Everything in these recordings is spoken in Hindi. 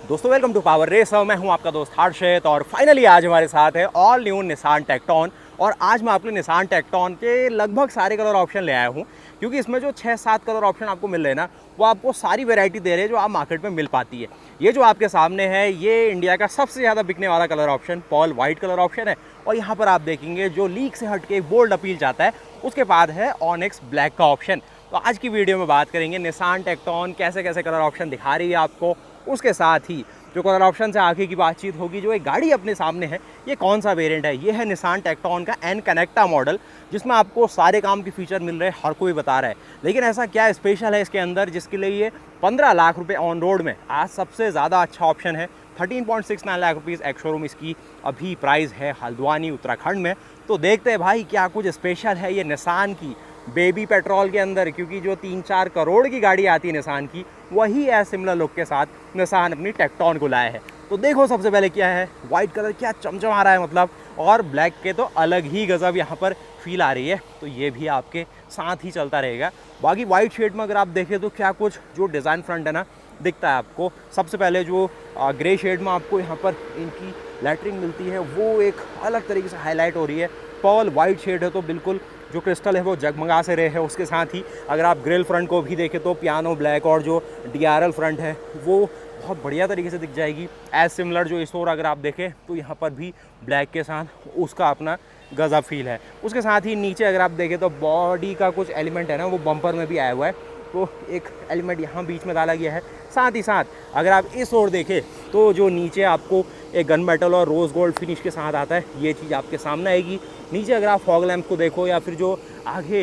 दोस्तों वेलकम टू पावर रेसर। मैं हूं आपका दोस्त हर्षित और फाइनली आज हमारे साथ है ऑल न्यू निसान टेक्टॉन। और आज मैं आपके निसान टेक्टॉन के लगभग सारे कलर ऑप्शन ले आया हूं, क्योंकि इसमें जो 6-7 कलर ऑप्शन आपको मिल रहे हैं ना, वो आपको सारी वैरायटी दे रहे हैं जो आप मार्केट में मिल पाती है। ये जो आपके सामने है ये इंडिया का सबसे ज़्यादा बिकने वाला colour option Paul white colour option है। और यहाँ पर आप देखेंगे जो लीक से हट के बोल्ड अपील जाता है, उसके बाद है ऑनिक्स ब्लैक का ऑप्शन। तो आज की वीडियो में बात करेंगे निसान टेक्टॉन कैसे कैसे कलर ऑप्शन दिखा रही है आपको, उसके साथ ही जो कलर ऑप्शन से आगे की बातचीत होगी। जो एक गाड़ी अपने सामने है ये कौन सा वेरिएंट है, ये है निसान टेक्टॉन का एन कनेक्टा मॉडल, जिसमें आपको सारे काम के फीचर मिल रहे हैं, हर कोई बता रहा है। लेकिन ऐसा क्या स्पेशल है इसके अंदर जिसके लिए ये 15 लाख रुपए ऑन रोड में आज सबसे ज़्यादा अच्छा ऑप्शन है। 13.69 लाख रुपीज़ एक्स शोरूम इसकी अभी प्राइस है हल्द्वानी उत्तराखंड में। तो देखते हैं भाई क्या कुछ स्पेशल है ये निसान की बेबी पेट्रोल के अंदर, क्योंकि जो 3-4 करोड़ की गाड़ी आती है निसान की, वही है सिमिलर लुक के साथ निसान अपनी टेक्टॉन को लाया है। तो देखो सबसे पहले क्या है, वाइट कलर क्या चमचमा रहा है मतलब, और ब्लैक के तो अलग ही गजब यहाँ पर फील आ रही है। तो ये भी आपके साथ ही चलता रहेगा। बाकी वाइट शेड में अगर आप देखें तो क्या कुछ जो डिज़ाइन फ्रंट है ना दिखता है आपको। सबसे पहले जो ग्रे शेड में आपको यहाँ पर इनकी लेटरिंग मिलती है वो एक अलग तरीके से हाईलाइट हो रही है। पर्ल वाइट शेड है तो बिल्कुल जो क्रिस्टल है वो जगमगा से रहे है। उसके साथ ही अगर आप ग्रिल फ्रंट को भी देखें तो पियानो ब्लैक और जो DRL फ्रंट है वो बहुत बढ़िया तरीके से दिख जाएगी। एज सिमिलर जो इस और अगर आप देखें तो यहाँ पर भी ब्लैक के साथ उसका अपना गजब फील है। उसके साथ ही नीचे अगर आप देखें तो बॉडी का कुछ एलिमेंट है ना वो बम्पर में भी आया हुआ है, तो एक एलिमेंट यहाँ बीच में डाला गया है। साथ ही साथ अगर आप इस ओर देखें तो जो नीचे आपको एक गन मेटल और रोज़ गोल्ड फिनिश के साथ आता है, ये चीज़ आपके सामने आएगी। नीचे अगर आप फॉग लैंप को देखो या फिर जो आगे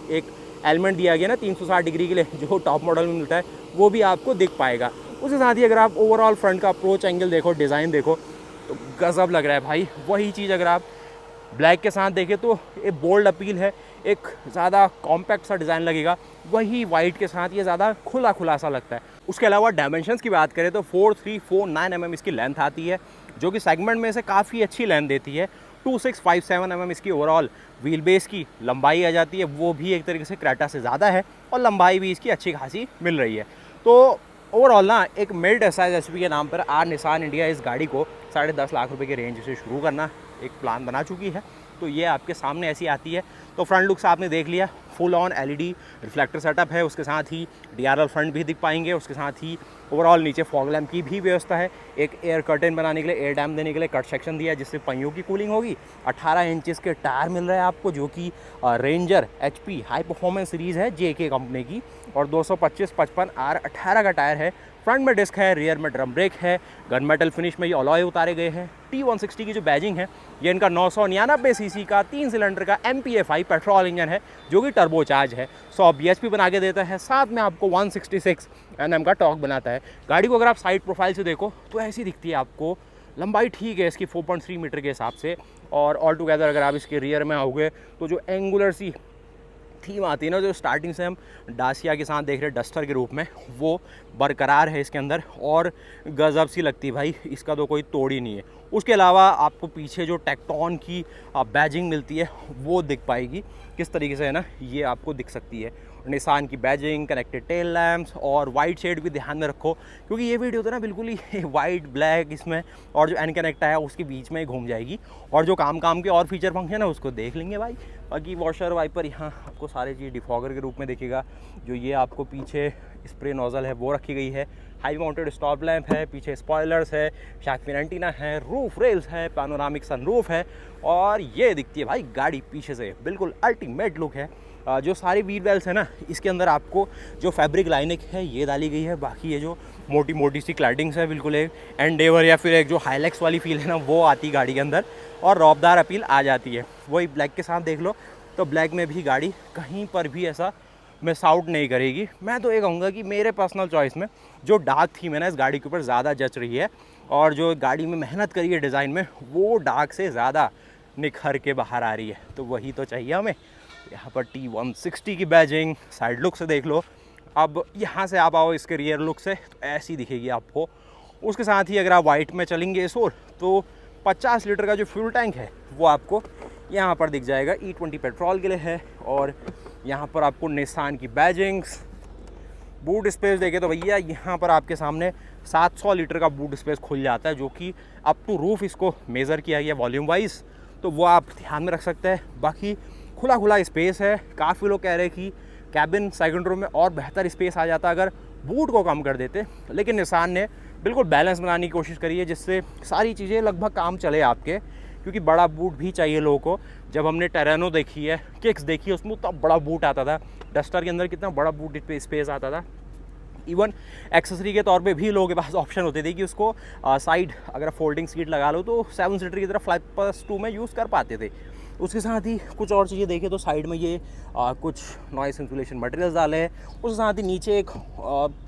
एक एलिमेंट दिया गया ना 360 डिग्री के लिए जो टॉप मॉडल में मिलता है, वो भी आपको दिख पाएगा। उसके साथ ही अगर आप ओवरऑल फ्रंट का अप्रोच एंगल देखो, डिज़ाइन देखो, तो गजब लग रहा है भाई। वही चीज़ अगर आप ब्लैक के साथ देखें तो एक बोल्ड अपील है, एक ज़्यादा कॉम्पैक्ट सा डिज़ाइन लगेगा। वही वाइट के साथ ये ज़्यादा खुला खुला सा लगता है। उसके अलावा डायमेंशंस की बात करें तो 4349 mm इसकी लेंथ आती है, जो कि सेगमेंट में से काफ़ी अच्छी लेंथ देती है। 2657 mm इसकी ओवरऑल व्हील बेस की लंबाई आ जाती है, वो भी एक तरीके से क्रेटा से ज़्यादा है और लंबाई भी इसकी अच्छी खासी मिल रही है। तो ओवरऑल ना एक मिड साइज एसयूवी के नाम पर आज निसान इंडिया इस गाड़ी को 10.5 लाख रुपए के रेंज से शुरू करना एक प्लान बना चुकी है। तो ये आपके सामने ऐसी आती है। तो फ्रंट लुक्स आपने देख लिया, full on LED reflector setup है, उसके साथ ही DRL फ्रंट भी दिख पाएंगे। उसके साथ ही ओवरऑल नीचे फॉग लैम्प की भी व्यवस्था है। एक एयर कर्टेन बनाने के लिए, एयर डैम देने के लिए कट सेक्शन दिया है जिससे पहियों की कूलिंग होगी। 18 इंचेस के टायर मिल रहे हैं आपको, जो कि ranger HP high performance series है JK कंपनी की, और 225/55 R18 का टायर है। फ्रंट में डिस्क है, रियर में ड्रम ब्रेक है, गन मेटल फिनिश में ये अलॉय उतारे गए हैं। T160 की जो बैजिंग है ये इनका 999 सीसी का 3 सिलेंडर का MPF-i पेट्रोल इंजन है, जो कि टर्बोचार्ज है। 100 bhp बना के देता है, साथ में आपको 166 Nm का टॉर्क बनाता है। गाड़ी को अगर आप साइड प्रोफाइल से देखो तो ऐसी दिखती है आपको। लंबाई ठीक है इसकी 4.3 मीटर के हिसाब से। और ऑल टुगेदर अगर आप इसके रियर में आओगे तो जो एंगुलर सी थीम आती है ना, जो स्टार्टिंग से हम डासिया के साथ देख रहे हैं डस्टर के रूप में, वो बरकरार है इसके अंदर और गजब सी लगती है भाई, इसका तो कोई तोड़ ही नहीं है। उसके अलावा आपको पीछे जो टेक्टॉन की बैजिंग मिलती है वो दिख पाएगी किस तरीके से है ना, ये आपको दिख सकती है। निसान की बैजिंग, कनेक्टेड टेल लैम्प्स और वाइट शेड भी ध्यान में रखो, क्योंकि ये वीडियो तो ना बिल्कुल ही वाइट ब्लैक इसमें और जो एन कनेक्टा है उसके बीच में ही घूम जाएगी। और जो काम के और फीचर फंक्शन है उसको देख लेंगे भाई। बाकी वॉशर वाइपर यहाँ आपको सारी चीज़ डिफॉगर के रूप में दिखेगा। जो ये आपको पीछे स्प्रे नोजल है वो रखी गई है। हाई माउंटेड स्टॉप लैंप है, पीछे स्पॉयलर्स है, शार्क फिन एंटीना है, रूफ रेल्स है, पैनोरामिक सनरूफ है, और ये दिखती है भाई गाड़ी पीछे से बिल्कुल अल्टीमेट लुक है। जो सारी व्हील बेल्स है ना, इसके अंदर आपको जो फैब्रिक लाइनिंग है ये डाली गई है। बाकी ये जो मोटी मोटी सी क्लैडिंग्स है, बिल्कुल एक एंडेवर या फिर एक जो हाईलैक्स वाली फील है ना वो आती गाड़ी के अंदर, और रौबदार अपील आ जाती है। वही ब्लैक के साथ देख लो तो ब्लैक में भी गाड़ी कहीं पर भी ऐसा मिस आउट नहीं करेगी। मैं तो ये कहूँगा कि मेरे पर्सनल चॉइस में जो डार्क थीम है ना इस गाड़ी के ऊपर ज़्यादा जच रही है, और जो गाड़ी में मेहनत करी है डिज़ाइन में वो डार्क से ज़्यादा निखर के बाहर आ रही है। तो वही तो चाहिए हमें। यहाँ पर T160 की बैजिंग साइड लुक से देख लो। अब यहाँ से आप आओ इसके रियर लुक से तो ऐसी दिखेगी आपको। उसके साथ ही अगर आप वाइट में चलेंगे इस ओर तो 50 लीटर का जो फ्यूल टैंक है वो आपको यहाँ पर दिख जाएगा। E20 पेट्रोल के लिए है, और यहाँ पर आपको निसान की बैजिंग्स बूट स्पेस देखें तो भैया यहाँ पर आपके सामने 700 लीटर का बूट स्पेस खुल जाता है, जो कि अप टू रूफ इसको मेज़र किया गया वॉल्यूम वाइज, तो वो आप ध्यान में रख सकते हैं। बाकी खुला खुला स्पेस है। काफ़ी लोग कह रहे हैं कि कैबिन सेकंड रो में और बेहतर स्पेस आ जाता अगर बूट को कम कर देते, लेकिन निसान ने बिल्कुल बैलेंस बनाने की कोशिश करी है जिससे सारी चीज़ें लगभग काम चले आपके, क्योंकि बड़ा बूट भी चाहिए लोगों को। जब हमने टेरेनो देखी है, किक्स देखी है, उसमें उतना बड़ा बूट आता था, डस्टर के अंदर कितना बड़ा बूट स्पेस आता था। इवन एक्सेसरी के तौर पे भी लोगों के पास ऑप्शन होते थे कि उसको साइड अगर फोल्डिंग सीट लगा लो तो 7 सीटर की तरह FlyPlus 2 में यूज़ कर पाते थे। उसके साथ ही कुछ और चीज़ें देखें तो साइड में ये कुछ नॉइस इंसुलेशन मटेरियल्स डाले हैं। उसके साथ ही नीचे एक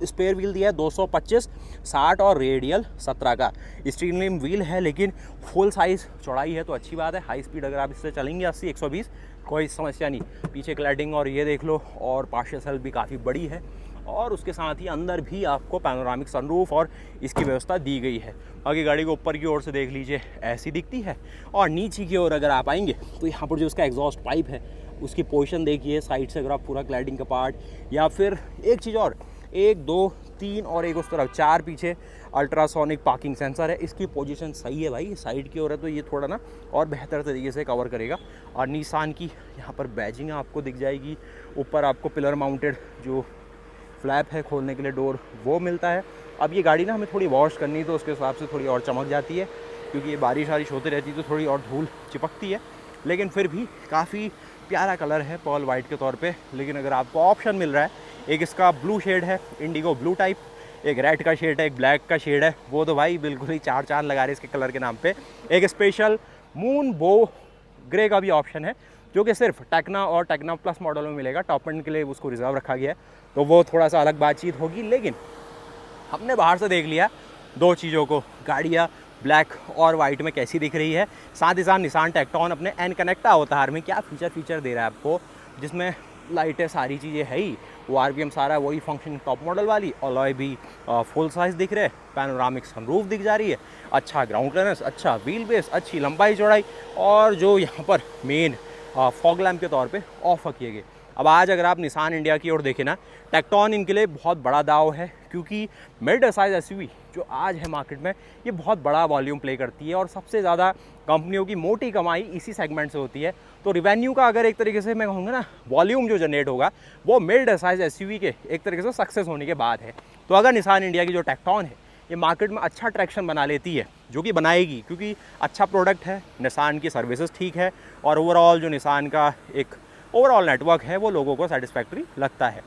स्पेयर व्हील दिया है 225 60 और रेडियल 17 का स्टील व्हील है, लेकिन फुल साइज़ चौड़ाई है तो अच्छी बात है। हाई स्पीड अगर आप इससे चलेंगे 80-120 कोई समस्या नहीं। पीछे क्लैडिंग और ये देख लो, और पार्शियल सेल्फ भी काफ़ी बड़ी है, और उसके साथ ही अंदर भी आपको पैनोरामिक सनरूफ और इसकी व्यवस्था दी गई है। बाकी गाड़ी को ऊपर की ओर से देख लीजिए, ऐसी दिखती है। और नीचे की ओर अगर आप आएंगे तो यहाँ पर जो उसका एग्जॉस्ट पाइप है उसकी पोजीशन देखिए साइड से, अगर आप पूरा क्लैडिंग का पार्ट, या फिर एक चीज़ और, 1 2 3 और एक उस तरफ 4 पीछे अल्ट्रासोनिक पार्किंग सेंसर है। इसकी पोजीशन सही है भाई, साइड की ओर है तो ये थोड़ा ना और बेहतर तरीके से कवर करेगा। और निसान की यहाँ पर बैजिंग आपको दिख जाएगी। ऊपर आपको पिलर माउंटेड जो फ्लैप है खोलने के लिए डोर, वो मिलता है। अब ये गाड़ी ना हमें थोड़ी वॉश करनी तो उसके हिसाब से थोड़ी और चमक जाती है, क्योंकि ये बारिश वारिश होती रहती है तो थोड़ी और धूल चिपकती है, लेकिन फिर भी काफ़ी प्यारा कलर है पर्ल वाइट के तौर पे। लेकिन अगर आपको ऑप्शन मिल रहा है, एक इसका ब्लू शेड है, इंडिगो ब्लू टाइप, एक रेड का शेड है, एक ब्लैक का शेड है, वो तो भाई बिल्कुल ही 4 चांद लगा रहे इसके कलर के नाम पे। एक स्पेशल मून बो ग्रे का भी ऑप्शन है, जो कि सिर्फ टेक्ना और टेक्ना प्लस मॉडल में मिलेगा। टॉप एंड के लिए उसको रिजर्व रखा गया है, तो वो थोड़ा सा अलग बातचीत होगी। लेकिन हमने बाहर से देख लिया दो चीज़ों को, गाड़ियाँ ब्लैक और वाइट में कैसी दिख रही है। साथ ही साथ निसान टेक्टोन अपने एन कनेक्टा अवतार में क्या फीचर दे रहा है आपको, जिसमें लाइटें सारी चीज़ें है ही, वो RPM सारा वही फंक्शन टॉप मॉडल वाली, अलॉय भी फुल साइज़ दिख रहे, पैनोरामिक सनरूफ दिख जा रही है, अच्छा ग्राउंड क्लियरेंस, अच्छा व्हील बेस, अच्छी लंबाई चौड़ाई, और जो यहाँ पर मेन फॉग लैम्प के तौर पे ऑफर किए गए। अब आज अगर आप निसान इंडिया की ओर देखें ना, टेक्टोन इनके लिए बहुत बड़ा दाव है, क्योंकि मिड साइज SUV जो आज है मार्केट में, ये बहुत बड़ा वॉल्यूम प्ले करती है और सबसे ज़्यादा कंपनियों की मोटी कमाई इसी सेगमेंट से होती है। तो रिवेन्यू का अगर एक तरीके से मैं कहूँगा ना, वॉल्यूम जो जनरेट होगा वो मिड साइज SUV के एक तरीके से सक्सेस होने के बाद है। तो अगर निसान इंडिया की जो टेक्टोन है ये मार्केट में अच्छा ट्रैक्शन बना लेती है, जो कि बनाएगी, क्योंकि अच्छा प्रोडक्ट है, निसान की सर्विसेज ठीक है, और ओवरऑल जो निसान का एक ओवरऑल नेटवर्क है वो लोगों को सेटिस्फैक्टरी लगता है,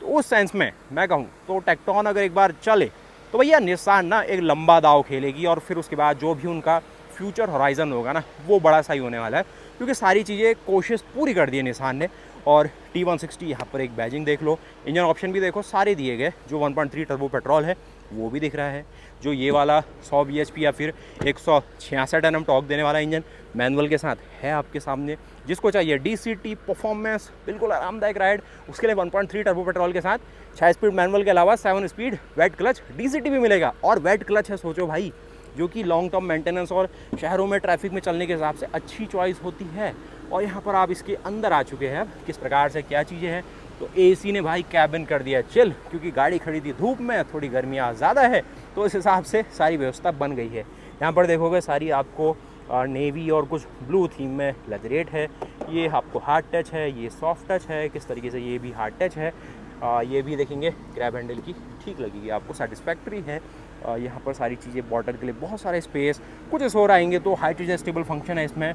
तो उस सेंस में मैं कहूँ तो टेक्टोन अगर एक बार चले तो भैया निसान ना एक लंबा दाव खेलेगी, और फिर उसके बाद जो भी उनका फ्यूचर होराइजन होगा ना वो बड़ा सही होने वाला है, क्योंकि सारी चीज़ें कोशिश पूरी कर दी है निसान ने। और T160 यहाँ पर एक बैजिंग देख लो, इंजन ऑप्शन भी देखो सारे दिए गए, जो 1.3 टर्बो पेट्रोल है वो भी दिख रहा है, जो ये वाला 100 bhp या फिर 166 Nm टॉर्क देने वाला इंजन मैनुअल के साथ है आपके सामने। जिसको चाहिए DCT परफॉर्मेंस, बिल्कुल आरामदायक राइड, उसके लिए 1.3 टर्बो पेट्रोल के साथ 6 स्पीड मैनुअल के अलावा 7 स्पीड वेट क्लच DCT भी मिलेगा। और वेट क्लच है, सोचो भाई, जो कि लॉन्ग टर्म मेंटेनेंस और शहरों में ट्रैफिक में चलने के हिसाब से अच्छी चॉइस होती है। और यहाँ पर आप इसके अंदर आ चुके हैं, किस प्रकार से क्या चीज़ें हैं, तो AC ने भाई कैबिन कर दिया चिल, क्योंकि गाड़ी खड़ी थी धूप में, थोड़ी गर्मियाँ ज़्यादा है, तो इस हिसाब से सारी व्यवस्था बन गई है। यहाँ पर देखोगे सारी आपको नेवी और कुछ ब्लू थीम में लेदरेट है, ये आपको हार्ड टच है, ये सॉफ्ट टच है, किस तरीके से ये भी हार्ड टच है, ये भी देखेंगे ग्रैब हैंडल की ठीक लगेगी आपको, सेटिस्फैक्ट्री है। यहाँ पर सारी चीज़ें बॉटल के लिए बहुत सारे स्पेस, कुछ इस और आएंगे तो हाइट एडजस्टेबल फंक्शन है इसमें,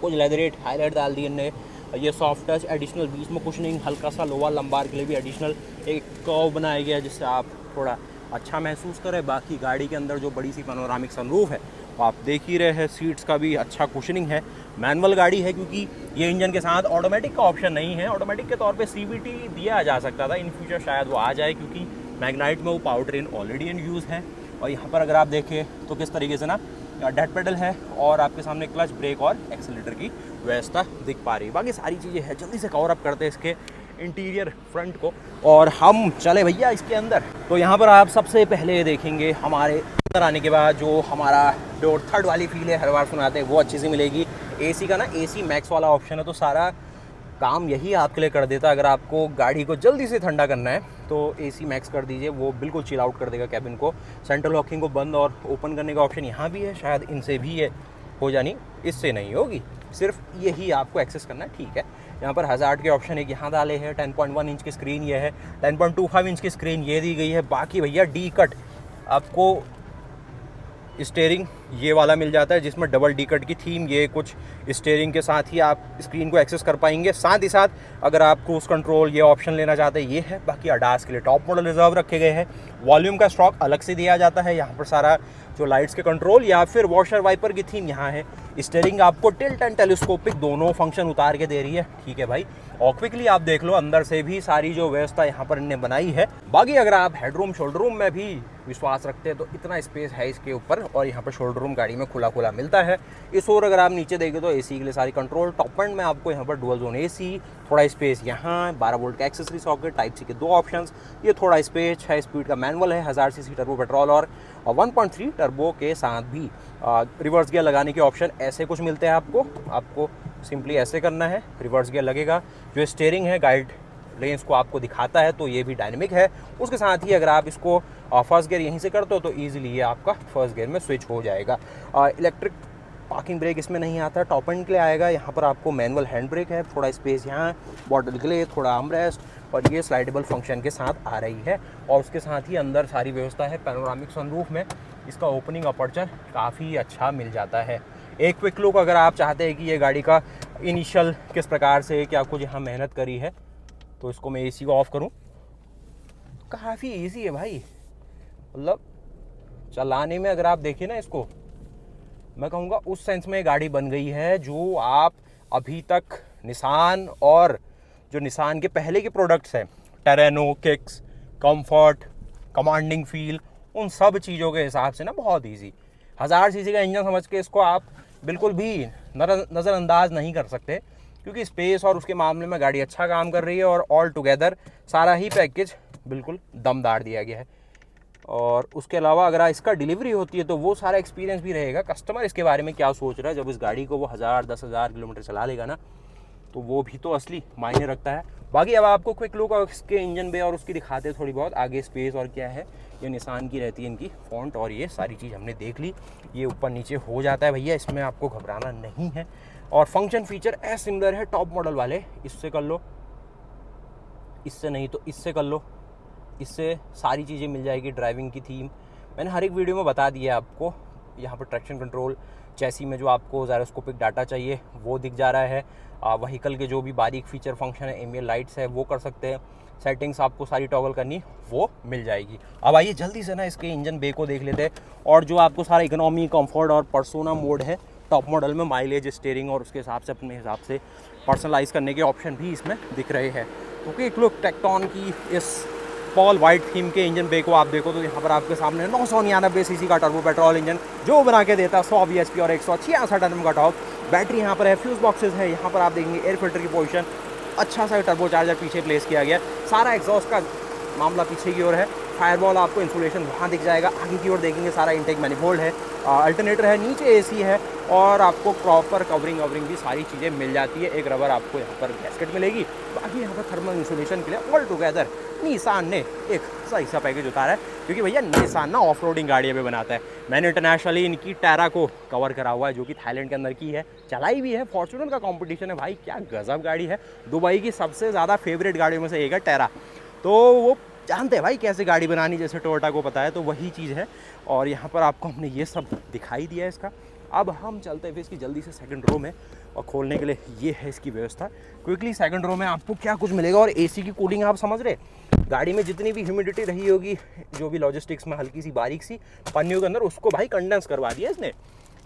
कुछ लेदरेट हाईलाइट डाल दिए ने, ये सॉफ्ट टच, एडिशनल बीच में कुशनिंग, हल्का सा लोअर लंबार के लिए भी एडिशनल एक कर्व बनाया गया जिससे आप थोड़ा अच्छा महसूस करें। बाकी गाड़ी के अंदर जो बड़ी सी पैनोरामिक सनरूफ है वो आप देख ही रहे हैं, सीट्स का भी अच्छा कुशनिंग है। मैनुअल गाड़ी है, क्योंकि ये इंजन के साथ ऑटोमेटिक का ऑप्शन नहीं है। ऑटोमेटिक के तौर पे CVT दिया जा सकता था, इन फ्यूचर शायद वो आ जाए, क्योंकि मैग्नाइट में वो power train already in use है। और यहाँ पर अगर आप देखें तो किस तरीके से ना डेड पेडल है, और आपके सामने क्लच, ब्रेक और एक्सीलरेटर की व्यवस्था दिख पा रही है। बाकी सारी चीज़ें हैं, जल्दी से कवर अप करते हैं इसके इंटीरियर फ्रंट को, और हम चले भैया इसके अंदर। तो यहाँ पर आप सबसे पहले देखेंगे हमारे अंदर आने के बाद जो हमारा डोर थर्ड वाली फील है, हर बार सुनाते हैं, वो अच्छी सी मिलेगी। AC का ना AC मैक्स वाला ऑप्शन है, तो सारा काम यही आपके लिए कर देता। अगर आपको गाड़ी को जल्दी से ठंडा करना है तो AC मैक्स कर दीजिए, वो बिल्कुल चिल आउट कर देगा कैबिन को। सेंट्रल लॉकिंग को बंद और ओपन करने का ऑप्शन यहाँ भी है, शायद इनसे भी ये हो जानी, इससे नहीं होगी, सिर्फ यही आपको एक्सेस करना है, ठीक है। यहाँ पर हज़ार्ड के ऑप्शन एक यहाँ डाले हैं, 10.1 इंच की स्क्रीन ये है, 10.25 इंच की स्क्रीन ये दी गई है। बाकी भैया डी कट आपको स्टीयरिंग ये वाला मिल जाता है जिसमें डबल डी कट की थीम, ये कुछ स्टीयरिंग के साथ ही आप स्क्रीन को एक्सेस कर पाएंगे। साथ ही साथ अगर आप क्रूज कंट्रोल ये ऑप्शन लेना चाहते हैं ये है। बाकी अडास के लिए टॉप मॉडल रिजर्व रखे गए हैं, वॉल्यूम का स्टॉक अलग से दिया जाता है। यहाँ पर सारा जो लाइट्स के कंट्रोल या फिर वॉशर वाइपर की थीम यहाँ है। स्टीयरिंग आपको टिल्ट एंड टेलीस्कोपिक दोनों फंक्शन उतार के दे रही है, ठीक है भाई। और क्विकली आप देख लो अंदर से भी सारी जो व्यवस्था यहाँ पर इन्हें बनाई है। बाकी अगर आप हेडरूम शोल्डर रूम में भी विश्वास रखते हैं तो इतना स्पेस है इसके ऊपर, और यहाँ पर शोल्डर रूम गाड़ी में खुला खुला मिलता है। इस और अगर आप नीचे देखें तो AC के लिए सारी कंट्रोल, टॉप एंड में आपको यहाँ पर डुअल जोन AC, थोड़ा स्पेस यहाँ, 12 वोल्ट का एक्सेसरी सॉकेट, टाइप C के 2 ऑप्शंस, ये थोड़ा स्पेस, 6 स्पीड का मैनुअल है, 1000 cc टर्बो पेट्रोल और 1.3 टर्बो के साथ भी रिवर्स गियर लगाने के ऑप्शन ऐसे कुछ मिलते हैं आपको सिंपली ऐसे करना है, रिवर्स गियर लगेगा। जो स्टीयरिंग है गाइड लेंस को आपको दिखाता है तो ये भी डायनेमिक है। उसके साथ ही अगर आप इसको फर्स्ट गियर यहीं से करते हो तो ईजिली ये आपका फर्स्ट गियर में स्विच हो जाएगा। इलेक्ट्रिक पार्किंग ब्रेक इसमें नहीं आता, टॉप एंड के लिए आएगा। यहाँ पर आपको मैनुअल हैंड ब्रेक है, थोड़ा स्पेस यहाँ, बॉटल के लिए थोड़ा आर्मरेस्ट, और ये स्लाइडेबल फंक्शन के साथ आ रही है। और उसके साथ ही अंदर सारी व्यवस्था है। पैनोरामिक सनरूफ में इसका ओपनिंग अपर्चर काफ़ी अच्छा मिल जाता है। एक क्विक लुक अगर आप चाहते हैं कि ये गाड़ी का इनिशियल किस प्रकार से क्या कुछ यहाँ मेहनत करी है, तो इसको मैं AC को ऑफ करूँ, काफ़ी ईजी है भाई। मतलब चलाने में अगर आप देखिए ना इसको, मैं कहूँगा उस सेंस में गाड़ी बन गई है जो आप अभी तक निसान और जो निसान के पहले के प्रोडक्ट्स हैं, Terrano, kicks, comfort, commanding feel, उन सब चीज़ों के हिसाब से ना बहुत इजी। 1000 cc का इंजन समझ के इसको आप बिल्कुल भी नज़रअंदाज नहीं कर सकते, क्योंकि स्पेस और उसके मामले में गाड़ी अच्छा काम कर रही है। और ऑल टुगेदर सारा ही पैकेज बिल्कुल दमदार दिया गया है। और उसके अलावा अगर इसका डिलीवरी होती है तो वो सारा एक्सपीरियंस भी रहेगा। कस्टमर इसके बारे में क्या सोच रहा है जब इस गाड़ी को वो 1000-10,000 किलोमीटर चला लेगा ना, तो वो भी तो असली मायने रखता है। बाकी अब आपको क्विक लुक और इसके इंजन बे और उसकी दिखाते थोड़ी बहुत आगे स्पेस और क्या है। ये निसान की रहती है इनकी फॉन्ट, और ये सारी चीज़ हमने देख ली। ये ऊपर नीचे हो जाता है भैया, इसमें आपको घबराना नहीं है। और फंक्शन फीचर एज सिमिलर है टॉप मॉडल वाले, इससे कर लो, इससे नहीं तो इससे कर लो, इससे सारी चीज़ें मिल जाएगी। ड्राइविंग की थीम मैंने हर एक वीडियो में बता दिया है आपको। यहाँ पर ट्रैक्शन कंट्रोल, चैसी में जो आपको जायरोस्कोपिक डाटा चाहिए वो दिख जा रहा है। व्हीकल के जो भी बारीक फीचर फंक्शन है, एम्बिएंट लाइट्स है वो कर सकते हैं। सेटिंग्स आपको सारी टॉगल करनी वो मिल जाएगी। अब आइए जल्दी से ना इसके इंजन बे को देख लेते हैं। और जो आपको सारा इकोनॉमी, कंफर्ट और पर्सोना मोड है टॉप मॉडल में, माइलेज, स्टीयरिंग और उसके हिसाब से अपने हिसाब से पर्सनलाइज करने के ऑप्शन भी इसमें दिख रहे हैं। क्योंकि एक लोग टेक्टोन की इस पॉल वाइट थीम के इंजन बे को आप देखो तो यहाँ पर आपके सामने 999 cc का टर्बो पेट्रोल इंजन जो बना के देता है 100 bhp और 166 Nm का टॉर्क। बैटरी यहाँ पर है, फ्यूज बॉक्सेस है, यहाँ पर आप देखेंगे एयर फिल्टर की पोजीशन, अच्छा सा टर्बो चार्जर पीछे प्लेस किया गया। सारा एग्जॉस्ट का मामला पीछे की ओर है। फायरवॉल आपको इंसुलेशन वहाँ दिख जाएगा। आगे की ओर देखेंगे सारा इंटेक मैनिफोल्ड है, अल्टरनेटर है, नीचे AC है, और आपको प्रॉपर कवरिंग भी सारी चीज़ें मिल जाती है। एक रबर आपको यहाँ पर गैस्केट मिलेगी। बाकी यहाँ पर थर्मल इंसुलेशन के लिए ऑल टुगेदर निसान ने एक सही सा पैकेज उतारा है, क्योंकि भैया निसान ना ऑफ रोडिंग गाड़ियाँ भी बनाता है। मैंने इंटरनेशनली इनकी टैरा को कवर करा हुआ है, जो कि थाईलैंड के अंदर की है, चलाई भी है। फॉर्च्यूनर का कॉम्पिटिशन है भाई, क्या गजब गाड़ी है। दुबई की सबसे ज़्यादा फेवरेट गाड़ियों में से एक है टैरा। तो वो जानते हैं भाई कैसे गाड़ी बनानी, जैसे टोयोटा को पता है, तो वही चीज़ है। और यहाँ पर आपको हमने ये सब दिखाई दिया है इसका। अब हम चलते हैं इसकी जल्दी से सेकंड रो में, और खोलने के लिए ये है इसकी व्यवस्था। क्विकली सेकंड रो में आपको क्या कुछ मिलेगा, और AC की कूलिंग आप समझ रहे, गाड़ी में जितनी भी ह्यूमिडिटी रही होगी, जो भी लॉजिस्टिक्स में हल्की सी बारीक सी पन्नियों के अंदर, उसको भाई कंडेंस करवा दिया इसने।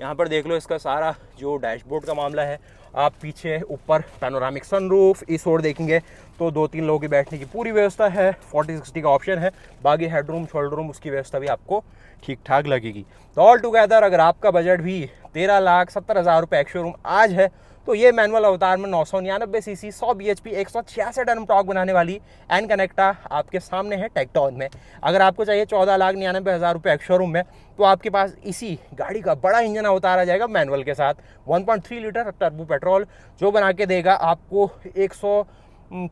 यहाँ पर देख लो इसका सारा जो डैशबोर्ड का मामला है। आप पीछे ऊपर पैनोरामिक सनरूफ, इस ओर देखेंगे तो 2-3 लोगों के बैठने की पूरी व्यवस्था है। 40-60 का ऑप्शन है। बाकी हेडरूम, शोल्डर रूम, उसकी व्यवस्था भी आपको ठीक ठाक लगेगी। तो ऑल टुगेदर अगर आपका बजट भी 13,70,000 रुपये एक्स शोरूम आज है, तो ये मैनुअल अवतार में 999 सीसी 100 bhp 166 Nm टॉर्क बनाने वाली एन कनेक्टा आपके सामने है टेक्टोन में। अगर आपको चाहिए 14,99,000 रुपये शोरूम में, तो आपके पास इसी गाड़ी का बड़ा इंजन अवतार आ जाएगा मैनुअल के साथ। 1.3 लीटर टर्बो पेट्रोल जो बना के देगा आपको 100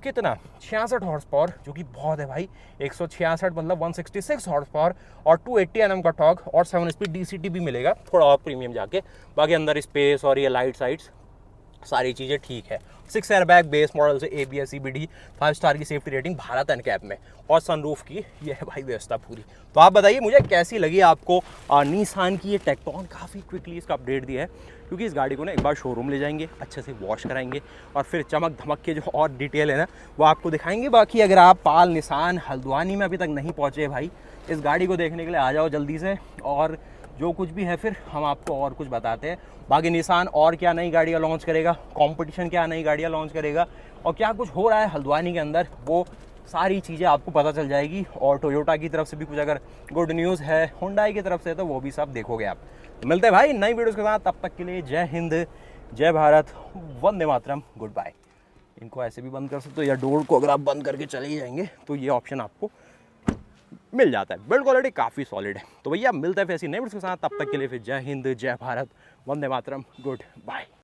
कितना 66 हॉर्स पावर, जो कि बहुत है भाई। 166 मतलब 166 हॉर्स पावर और 280 Nm का टॉर्क और 7 स्पीड DCT भी मिलेगा, थोड़ा और प्रीमियम जाके। बाकी अंदर स्पेस और ये लाइट साइड्स सारी चीज़ें ठीक है। 6 एयरबैग बेस मॉडल से ABS CBD 5 स्टार की सेफ्टी रेटिंग भारत एनकैप में, और सनरूफ की ये है भाई व्यवस्था पूरी। तो आप बताइए मुझे कैसी लगी आपको निसान की ये टेक्टोन। काफ़ी क्विकली इसका अपडेट दिया है, क्योंकि इस गाड़ी को ना एक बार शोरूम ले जाएंगे, अच्छे से वॉश कराएंगे और फिर चमक धमक के जो और डिटेल है ना वो आपको दिखाएंगे। बाकी अगर आप पाल निसान हल्द्वानी में अभी तक नहीं पहुँचे भाई, इस गाड़ी को देखने के लिए आ जाओ जल्दी से, और जो कुछ भी है फिर हम आपको और कुछ बताते हैं। बाकी निसान और क्या नई गाड़ियाँ लॉन्च करेगा, कंपटीशन क्या नई गाड़ियाँ लॉन्च करेगा और क्या कुछ हो रहा है हल्द्वानी के अंदर, वो सारी चीज़ें आपको पता चल जाएगी। और टोयोटा की तरफ से भी कुछ अगर गुड न्यूज़ है, हुंडई की तरफ से, तो वो भी सब देखोगे आप। तो मिलते हैं भाई नई वीडियोज़ के साथ, तब तक के लिए जय हिंद, जय भारत, वंदे मातरम, गुड बाय। इनको ऐसे भी बंद कर सकते हो, या डोर को अगर आप बंद करके चले ही जाएंगे तो ये ऑप्शन आपको मिल जाता है। बिल्ड क्वालिटी काफ़ी सॉलिड है। तो भैया मिलता है फिर ऐसी नई वीडियोज़ के साथ, तब तक के लिए फिर जय हिंद, जय भारत, वंदे मातरम, गुड बाय।